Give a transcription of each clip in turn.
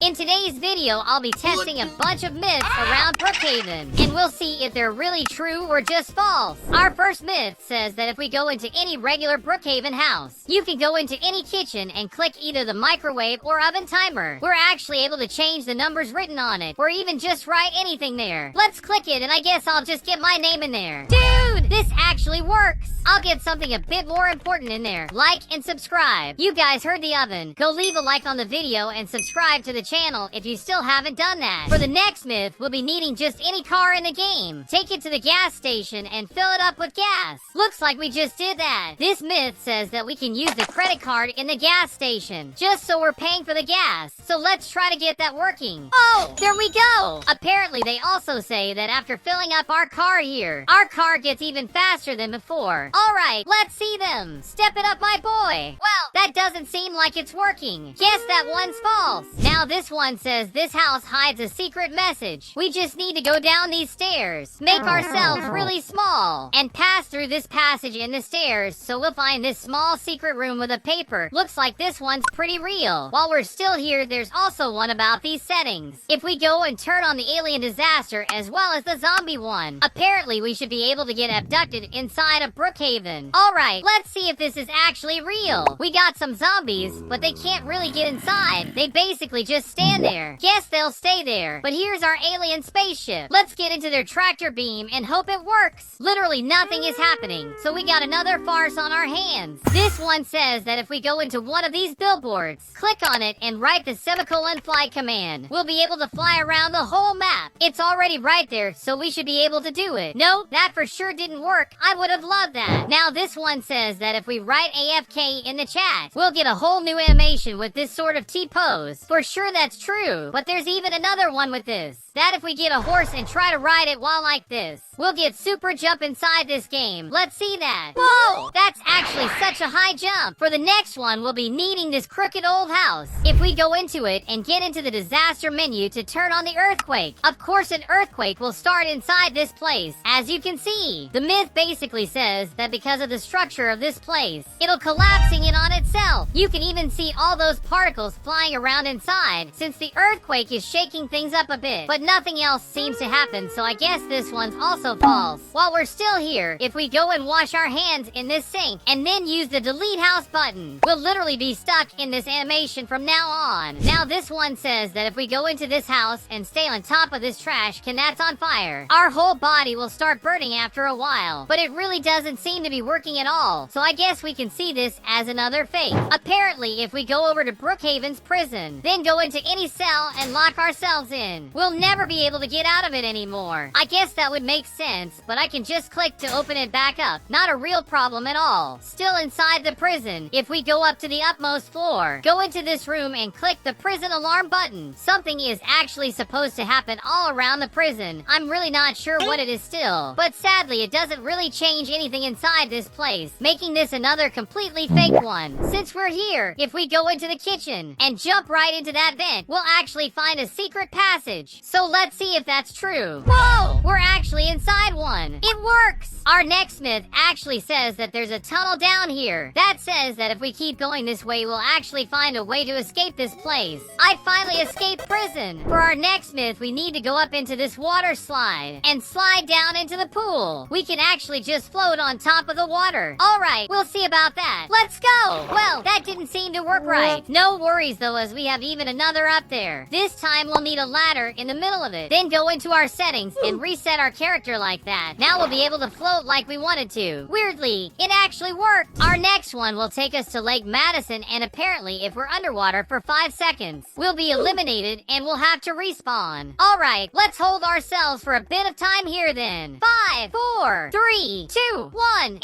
In today's video, I'll be testing a bunch of myths around Brookhaven, and we'll see if they're really true or just false. Our first myth says that if we go into any regular Brookhaven house, you can go into any kitchen and click either the microwave or oven timer. We're actually able to change the numbers written on it, or even just write anything there. Let's click it, and I guess I'll just get my name in there. Dude, this actually works! I'll get something a bit more important in there. Like and subscribe. You guys heard the oven. Go leave a like on the video and subscribe to the channel if you still haven't done that. For the next myth, we'll be needing just any car in the game. Take it to the gas station and fill it up with gas. Looks like we just did that. This myth says that we can use the credit card in the gas station, just so we're paying for the gas. So let's try to get that working. Oh, there we go. Apparently they also say that after filling up our car here, our car gets even faster than before. Alright, let's see them. Step it up, my boy. Well, that doesn't seem like it's working. Guess that one's false. Now this one says this house hides a secret message. We just need to go down these stairs, make ourselves really small, and pass through this passage in the stairs, so we'll find this small secret room with a paper. Looks like this one's pretty real. While we're still here, there's also one about these settings. If we go and turn on the alien disaster as well as the zombie one, apparently we should be able to get abducted inside of Brookhaven. Alright, let's see if this is actually real. We got some zombies, but they can't really get inside. They basically just stand there. Guess they'll stay there. But here's our alien spaceship. Let's get into their tractor beam and hope it works. Literally nothing is happening, so we got another farce on our hands. This one says that if we go into one of these billboards, click on it and write the semicolon fly command, we'll be able to fly around the whole map. It's already right there, so we should be able to do it. No, that for sure didn't work. I would have loved that. Now this one says that if we write AFK in the chat, we'll get a whole new animation with this sort of T-pose. For sure that's true, but there's even another one with this. That if we get a horse and try to ride it while like this, we'll get super jump inside this game. Let's see that. Whoa! That's actually such a high jump. For the next one, we'll be needing this crooked old house. If we go into it and get into the disaster menu to turn on the earthquake, of course an earthquake will start inside this place. As you can see, the myth basically says that because of the structure of this place, it'll collapsing in on itself. You can even see all those particles flying around inside, since the earthquake is shaking things up a bit. But nothing else seems to happen, so I guess this one's also false. While we're still here, if we go and wash our hands in this sink and then use the delete house button, we'll literally be stuck in this animation from now on. Now this one says that if we go into this house and stay on top of this trash can that's on fire, our whole body will start burning after a while. But it really doesn't seem to be working at all, so I guess we can see this as another fake. Apparently, if we go over to Brookhaven's prison, then go into any cell and lock ourselves in, we'll never be able to get out of it anymore. I guess that would make sense, but I can just click to open it back up. Not a real problem at all. Still inside the prison, if we go up to the upmost floor, go into this room and click the prison alarm button, something is actually supposed to happen all around the prison. I'm really not sure what it is still, but sadly it doesn't really change anything inside this place, making this another completely fake one. Since we're here, if we go into the kitchen and jump right into that vent, we'll actually find a secret passage. So let's see if that's true. Whoa! We're actually inside one. It works! Our next myth actually says that there's a tunnel down here. That says that if we keep going this way, we'll actually find a way to escape this place. I finally escaped prison. For our next myth, we need to go up into this water slide and slide down into the pool. We can actually just float on top of the water. Alright, we'll see about that. Let's go! Well, that didn't seem to work right. No worries though, as we have even another up there. This time we'll need a ladder in the middle of it. Then go into our settings and reset our character like that. Now we'll be able to float like we wanted to. Weirdly, it actually worked. Our next one will take us to Lake Madison, and apparently if we're underwater for 5 seconds, we'll be eliminated and we'll have to respawn. Alright, let's hold ourselves for a bit of time here then. 5, 4, 3, 2, 1, and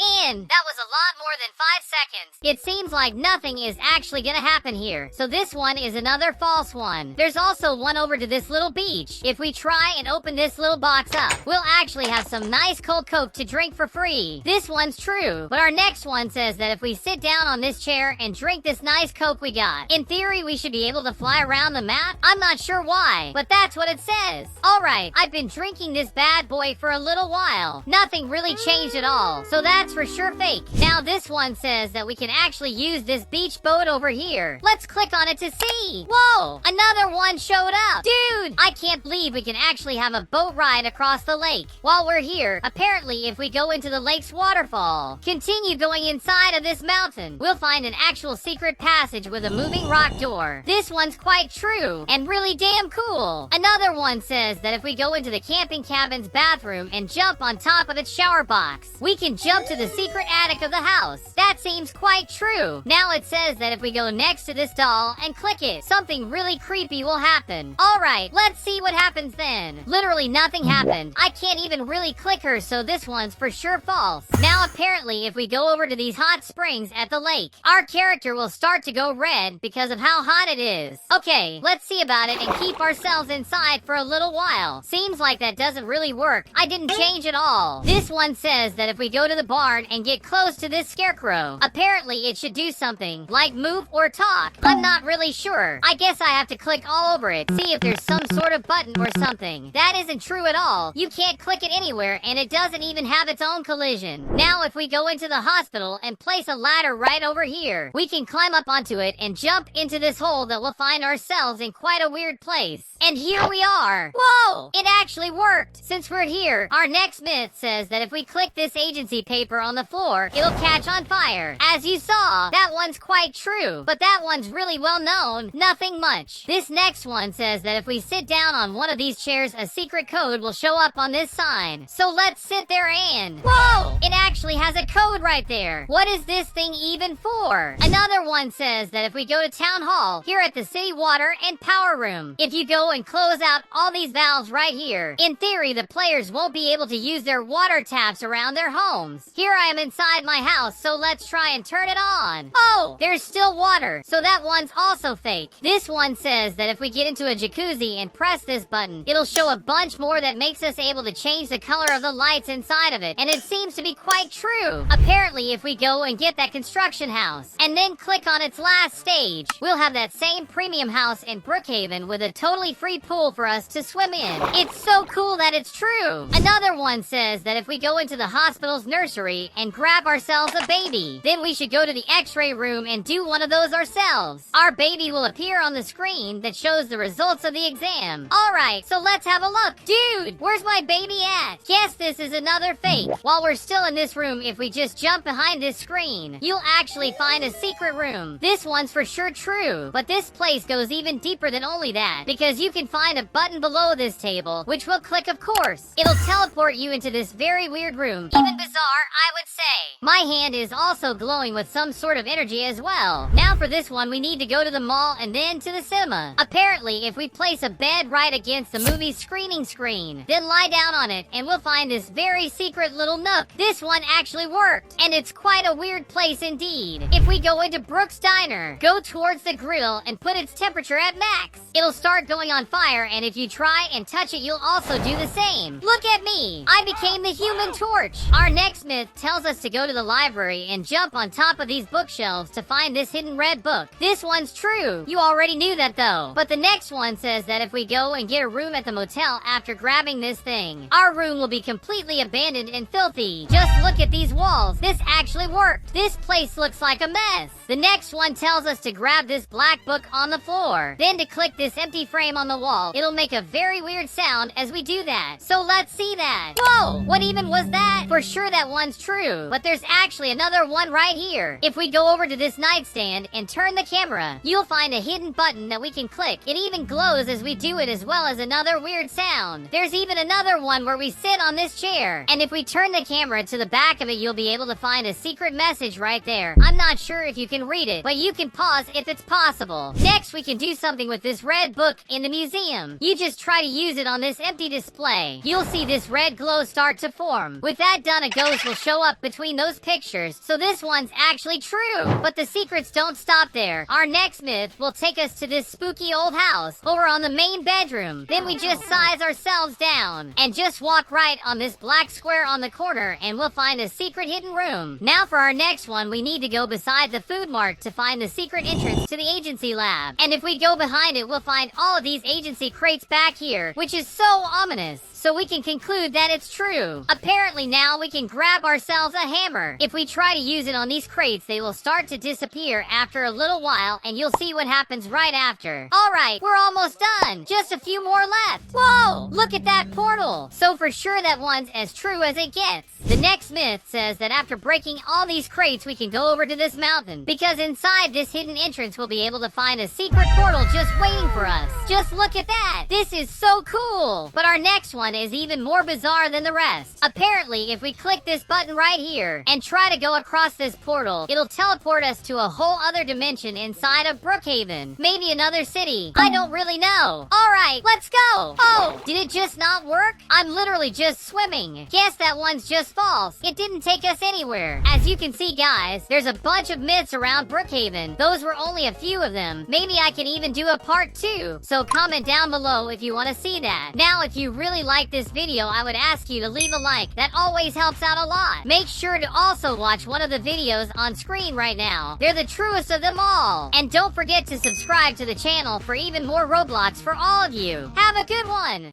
that was a lot more than 5 seconds. It seems like nothing is actually gonna happen here, so this one is another false one. There's also one over to this little beach. If we try and open this little box up, we'll actually have some nice cold Coke to drink for free. This one's true, but our next one says that if we sit down on this chair and drink this nice Coke we got, in theory we should be able to fly around the map. I'm not sure why, but that's what it says. Alright, I've been drinking this bad boy for a little while. Nothing nothing really changed at all, so that's for sure fake. Now this one says that we can actually use this beach boat over here. Let's click on it to see. Whoa, another one showed up. Dude, I can't believe we can actually have a boat ride across the lake. While we're here, apparently if we go into the lake's waterfall, continue going inside of this mountain, we'll find an actual secret passage with a moving rock door. This one's quite true and really damn cool. Another one says that if we go into the camping cabin's bathroom and jump on top of its shower box, we can jump to the secret attic of the house. That seems quite true. Now it says that if we go next to this doll and click it, something really creepy will happen. Alright, let's see what happens then. Literally nothing happened. I can't even really click her, so this one's for sure false. Now apparently if we go over to these hot springs at the lake, our character will start to go red because of how hot it is. Okay, let's see about it and keep ourselves inside for a little while. Seems like that doesn't really work. I didn't change at all. This one says that if we go to the barn and get close to this scarecrow, apparently it should do something, like move or talk. I'm not really sure. I guess I have to click all over it, see if there's some sort of button or something. That isn't true at all. You can't click it anywhere and it doesn't even have its own collision. Now if we go into the hospital and place a ladder right over here, we can climb up onto it and jump into this hole that we'll find ourselves in quite a weird place. And here we are. Whoa! It actually worked. Since we're here, our next myth says that if we click this agency paper on the floor, it'll catch on fire. As you saw, that one's quite true, but that one's really well known. Nothing much. This next one says that if we sit down on one of these chairs, a secret code will show up on this sign. So let's sit there and... Whoa! It actually has a code right there. What is this thing even for? Another one says that if we go to Town Hall, here at the City Water and Power Room, if you go and close out all these valves right here, in theory, the players won't be able to use their water taps around their homes. Here I am inside my house, so let's try and turn it on. Oh, there's still water, so that one's also fake. This one says that if we get into a jacuzzi and press this button, it'll show a bunch more that makes us able to change the color of the lights inside of it, and it seems to be quite true. Apparently, if we go and get that construction house, and then click on its last stage, we'll have that same premium house in Brookhaven with a totally free pool for us to swim in. It's so cool that it's true. Another one says that if we go into the hospital's nursery and grab ourselves a baby, then we should go to the x-ray room and do one of those ourselves. Our baby will appear on the screen that shows the results of the exam. Alright, so let's have a look. Dude, where's my baby at? Guess this is another fake. While we're still in this room, if we just jump behind this screen, you'll actually find a secret room. This one's for sure true, but this place goes even deeper than only that, because you can find a button below this table, which we'll click of course. It'll teleport you into this very weird room. Even bizarre, I would say. My hand is also glowing with some sort of energy as well. Now for this one, we need to go to the mall and then to the cinema. Apparently, if we place a bed right against the movie's screening screen, then lie down on it, and we'll find this very secret little nook. This one actually worked, and it's quite a weird place indeed. If we go into Brooks Diner, go towards the grill and put its temperature at max, it'll start going on fire, and if you try and touch it, you'll also do the same. Look at me! I became the Human Torch! Our next myth tells us to go to the library and jump on top of these bookshelves to find this hidden red book. This one's true. You already knew that though. But the next one says that if we go and get a room at the motel after grabbing this thing, our room will be completely abandoned and filthy. Just look at these walls. This actually worked. This place looks like a mess. The next one tells us to grab this black book on the floor, then to click this empty frame on the wall. It'll make a very weird sound as we do that. So let's see that. Whoa! What even was that? For sure that one's true, but there's actually another one right here. If we go over to this nightstand and turn the camera, you'll find a hidden button that we can click. It even glows as we do it, as well as another weird sound. There's even another one where we sit on this chair, and if we turn the camera to the back of it, you'll be able to find a secret message right there. I'm not sure if you can read it, but you can pause if it's possible. Next, we can do something with this red book in the museum. You just try to use it on this empty display. You'll see this red glow start to form. With that done, a ghost will show up between those pictures, so this one's actually true. But the secrets don't stop there. Our next myth will take us to this spooky old house over on the main bedroom. Then we just size ourselves down and just walk right on this black square on the corner, and we'll find a secret hidden room. Now for our next one, we need to go beside the food mart to find the secret entrance to the agency lab. And if we go behind it, we'll find all of these agency crates back here, which is so ominous. so we can conclude that it's true. Apparently now we can grab ourselves a hammer. If we try to use it on these crates, they will start to disappear after a little while, and you'll see what happens right after. Alright, we're almost done. Just a few more left. Whoa! Look at that portal. So for sure that one's as true as it gets. The next myth says that after breaking all these crates, we can go over to this mountain, because inside this hidden entrance we'll be able to find a secret portal just waiting for us. Just look at that. This is so cool. But our next one is even more bizarre than the rest. Apparently, if we click this button right here and try to go across this portal, it'll teleport us to a whole other dimension inside of Brookhaven. Maybe another city. I don't really know. Alright, let's go. Oh, did it just not work? I'm literally just swimming. Guess that one's just false. It didn't take us anywhere. As you can see, guys, there's a bunch of myths around Brookhaven. Those were only a few of them. Maybe I can even do a part 2. So comment down below if you want to see that. Now, if you really like this video, I would ask you to leave a like. That always helps out a lot. Make sure to also watch one of the videos on screen right now. They're the truest of them all. And don't forget to subscribe to the channel for even more Roblox for all of you. Have a good one.